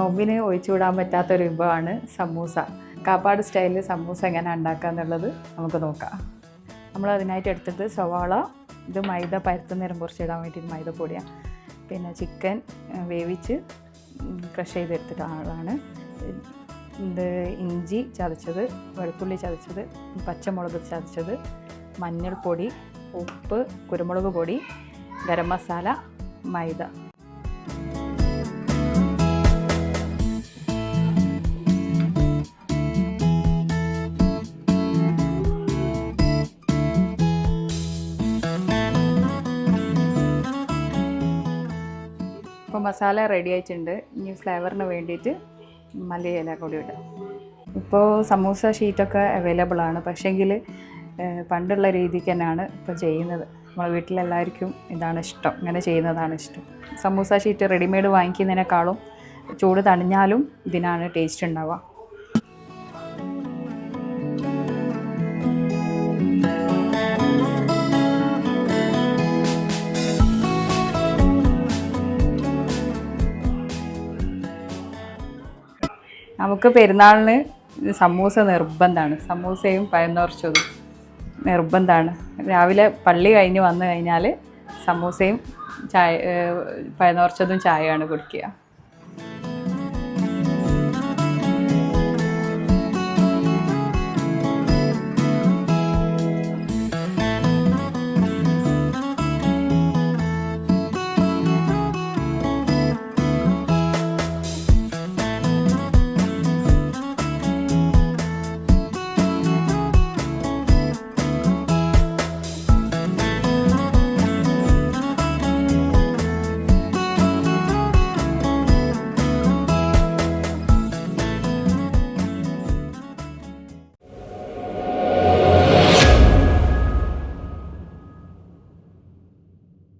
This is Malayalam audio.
നോമ്പിന് ഒഴിച്ചുവിടാൻ പറ്റാത്തൊരു വിഭവമാണ് സമൂസ. കാപ്പാട് സ്റ്റൈലിൽ സമൂസ എങ്ങനെ ഉണ്ടാക്കുക എന്നുള്ളത് നമുക്ക് നോക്കാം. നമ്മൾ അതിനായിട്ട് എടുത്തത് സവാള, ഇത് മൈദ പരത്തുന്നേരം കുറച്ചിടാൻ വേണ്ടിയിട്ട് മൈദപ്പൊടിയാണ്. പിന്നെ ചിക്കൻ വേവിച്ച് ക്രഷ് ചെയ്തെടുത്തിട്ടാണ്. ഇത് ഇഞ്ചി ചതച്ചത്, വെളുത്തുള്ളി ചതച്ചത്, പച്ചമുളക് ചതച്ചത്, മഞ്ഞൾപ്പൊടി, ഉപ്പ്, കുരുമുളക് പൊടി, ഗരം മസാല, മൈദ. ഇപ്പോൾ മസാല റെഡി ആയിട്ടുണ്ട്. ഇനി ഫ്ലേവറിന് വേണ്ടിയിട്ട് മല്ലിയില കൂടി ഇടാം. ഇപ്പോൾ സമൂസ ഷീറ്റൊക്കെ അവൈലബിൾ ആണ്, പക്ഷേങ്കിൽ പണ്ടുള്ള രീതിക്ക് തന്നെയാണ് ഇപ്പോൾ ചെയ്യുന്നത്. നമ്മളെ വീട്ടിലെല്ലാവർക്കും ഇതാണ് ഇഷ്ടം, ഇങ്ങനെ ചെയ്യുന്നതാണ് ഇഷ്ടം. സമൂസ ഷീറ്റ് റെഡിമെയ്ഡ് വാങ്ങിക്കുന്നതിനേക്കാളും ചൂട് തണിഞ്ഞാലും ഇതിനാണ് ടേസ്റ്റ് ഉണ്ടാവുക. നമുക്ക് പെരുന്നാളിന് സമൂസ നിർബന്ധമാണ്. സമൂസയും പഴന്നുറച്ചതും നിർബന്ധമാണ്. രാവിലെ പള്ളി കഴിഞ്ഞ് വന്നു കഴിഞ്ഞാൽ സമൂസയും പഴന്നുറച്ചതും ചായയാണ് കുടിക്കുക.